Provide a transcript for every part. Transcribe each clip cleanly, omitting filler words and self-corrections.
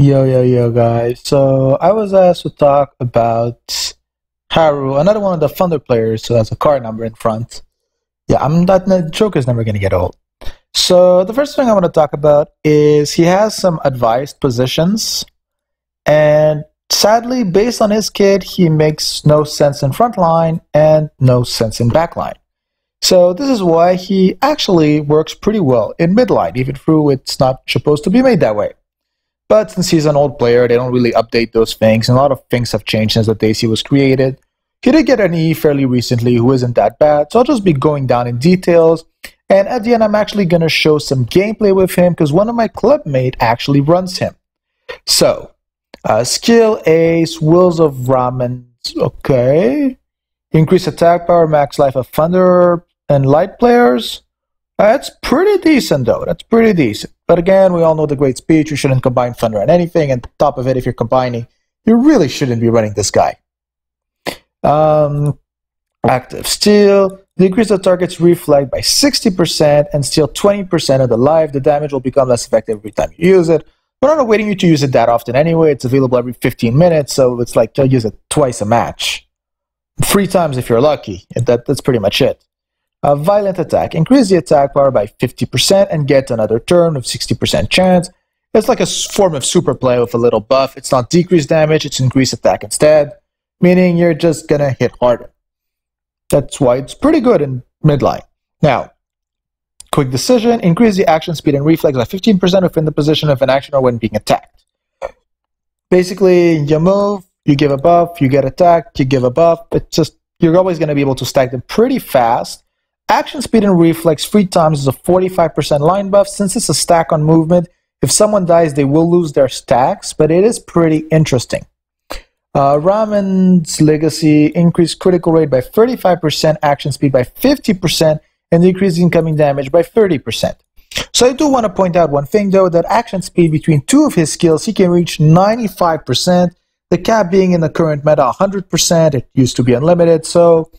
Yo, guys. So I was asked to talk about Haru, another one of the Thunder players who has a card number in front. Yeah, the Joker's never gonna get old. So the first thing I want to talk about is he has some advised positions, and sadly, based on his kit, he makes no sense in front line and no sense in back line. So this is why he actually works pretty well in midline, even though it's not supposed to be made that way. But since he's an old player, they don't really update those things, and a lot of things have changed since the days he was created. He did get an E fairly recently, who isn't that bad, so I'll just be going down in details. And at the end, I'm actually going to show some gameplay with him, because one of my clubmates actually runs him. So, skill Ace, Wheels of Ramen, okay. Increase attack power, max life of Thunder and Light players. That's pretty decent, though. That's pretty decent. But again, we all know the great speech. You shouldn't combine Thunder and anything. And top of it, if you're combining, you really shouldn't be running this guy. Active Steel. Decrease the target's reflect by 60% and steal 20% of the life. The damage will become less effective every time you use it. We're not waiting you to use it that often anyway. It's available every 15 minutes, so it's like you'll use it twice a match. 3 times if you're lucky. That's pretty much it. Violent attack. Increase the attack power by 50% and get another turn with 60% chance. It's like a form of super play with a little buff. It's not decreased damage, it's increased attack instead, meaning you're just gonna hit harder. That's why it's pretty good in midline. Now, quick decision. Increase the action speed and reflex by 15% within the position of an action or when being attacked. Basically, you move, you give a buff, you get attacked, you give a buff. It's just, you're always gonna be able to stack them pretty fast. Action speed and reflex 3 times is a 45% line buff. Since it's a stack on movement, if someone dies, they will lose their stacks, but it is pretty interesting. Ramen's Legacy, increase critical rate by 35%, action speed by 50%, and decrease incoming damage by 30%. So I do want to point out one thing, though, that action speed between 2 of his skills, he can reach 95%, the cap being in the current meta 100%, it used to be unlimited, so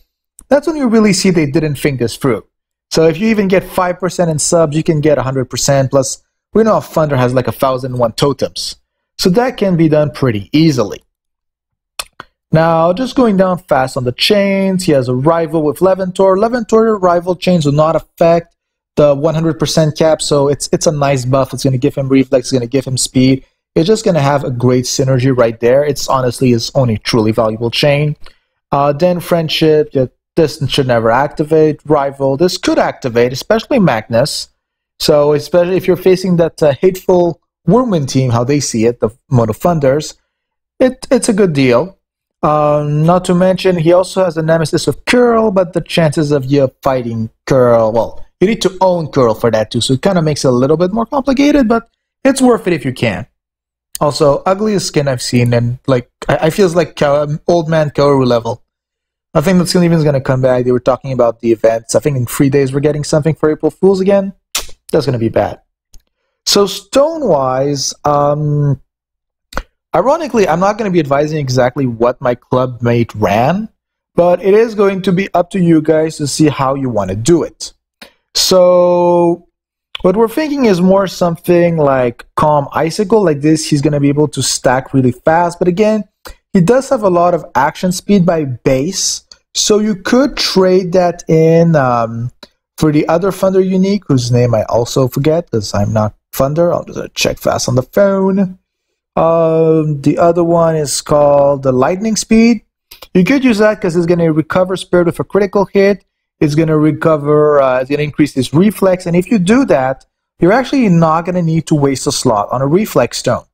that's when you really see they didn't think this through. So if you even get 5% in subs, you can get 100%. Plus, we know Thunder has like 1,001 totems. So that can be done pretty easily. Now, just going down fast on the chains, he has a rival with Leventor. Leventor rival chains will not affect the 100% cap, so it's a nice buff. It's going to give him reflex, it's going to give him speed. It's just going to have a great synergy right there. It's honestly his only truly valuable chain. Then Friendship, this should never activate. Rival, this could activate, especially Magnus. So especially if you're facing that hateful Wormwind team, how they see it, the Mono Thunders, it's a good deal. Not to mention, he also has a nemesis of Curl, but the chances of you fighting Curl, well, you need to own Curl for that too, so it kind of makes it a little bit more complicated, but it's worth it if you can. Also, ugliest skin I've seen, and like I feels like old man Kaoru level. I think that's even going to come back. They were talking about the events. I think in 3 days we're getting something for April Fools again. That's going to be bad. So stone-wise, ironically, I'm not going to be advising exactly what my club mate ran, but it is going to be up to you guys to see how you want to do it. So what we're thinking is more something like Calm Icicle. Like this, he's going to be able to stack really fast. But again, he does have a lot of action speed by base, so you could trade that in for the other Thunder unique, whose name I also forget because I'm not Thunder. I'll just check fast on the phone. The other one is called the Lightning Speed. You could use that because it's going to recover Spirit with a critical hit. It's going to recover, it's going to increase this reflex, and if you do that, you're actually not going to need to waste a slot on a reflex stone.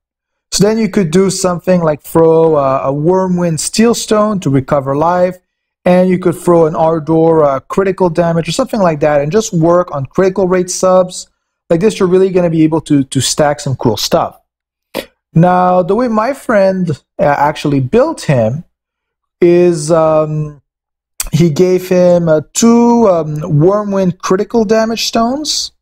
So then you could do something like throw a Wormwind Steel Stone to recover life, and you could throw an Ardor critical damage or something like that, and just work on critical rate subs. Like this, you're really going to be able to stack some cool stuff. Now, the way my friend actually built him is he gave him 2 Wormwind critical damage stones.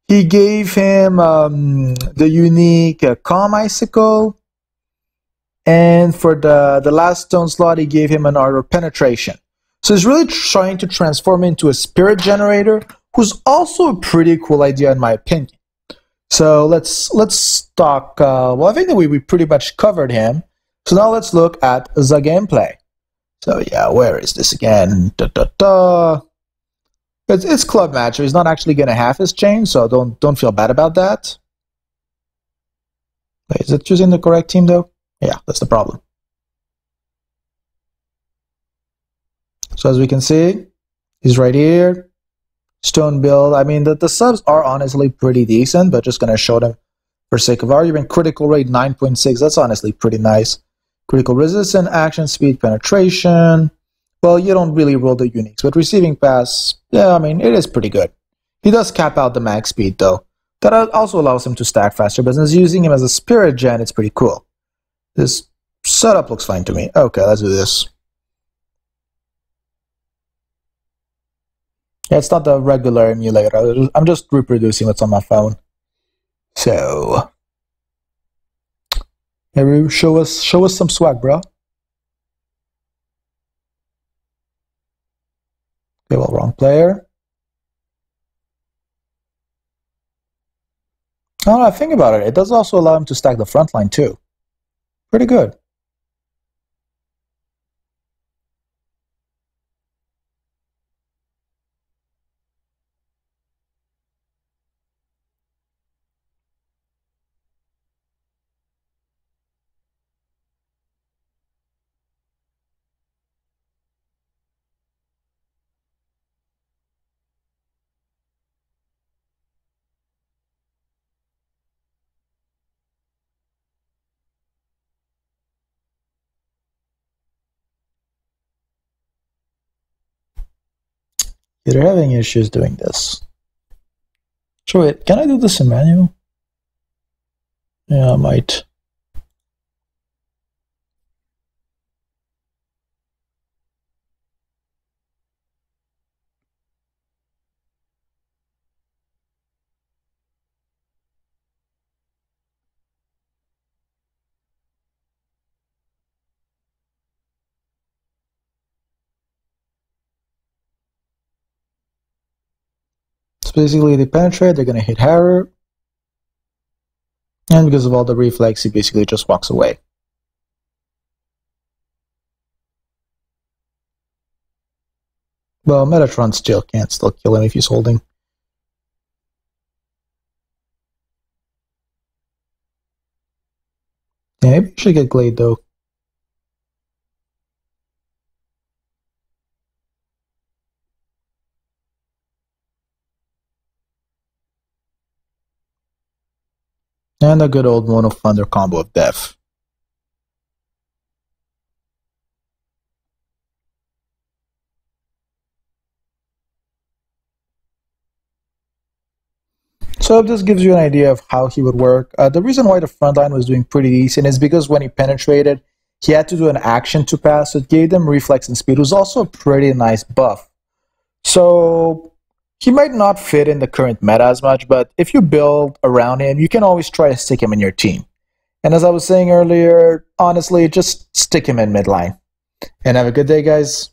He gave him the unique Calm Icicle, and for the last stone slot, he gave him an Ardor Penetration. So he's really trying to transform into a Spirit Generator, who's also a pretty cool idea in my opinion. So let's talk. Well, I think that we pretty much covered him. So now let's look at the gameplay. So yeah, where is this again? It's club match. So he's not actually gonna have his chain, so don't feel bad about that. Wait, is it choosing the correct team though? Yeah, that's the problem. So as we can see, he's right here. Stone build. I mean, the subs are honestly pretty decent, but just gonna show them for sake of argument. Critical rate 9.6. That's honestly pretty nice. Critical resistance, action speed, penetration. Well, you don't really roll the uniques, but receiving pass, yeah, I mean, it is pretty good. He does cap out the max speed though. That also allows him to stack faster, but since using him as a spirit gen, it's pretty cool. This setup looks fine to me. Okay, let's do this. Yeah, it's not the regular emulator. I'm just reproducing what's on my phone. So, maybe show us some swag, bro. Okay, well, wrong player. Oh, I think about it. It does also allow him to stack the front line too. Pretty good. They're having issues doing this. So wait, can I do this in manual? Yeah, I might. So basically, they penetrate, they're gonna hit Haru. And because of all the reflex, he basically just walks away. Well, Metatron still can't kill him if he's holding. Yeah, maybe he should get Glade though. And a good old Mono Thunder combo of death. So if this gives you an idea of how he would work, the reason why the front line was doing pretty decent is because when he penetrated, he had to do an action to pass, so it gave them reflex and speed. It was also a pretty nice buff. So he might not fit in the current meta as much, but if you build around him, you can always try to stick him in your team. And as I was saying earlier, honestly, just stick him in midline. And have a good day, guys.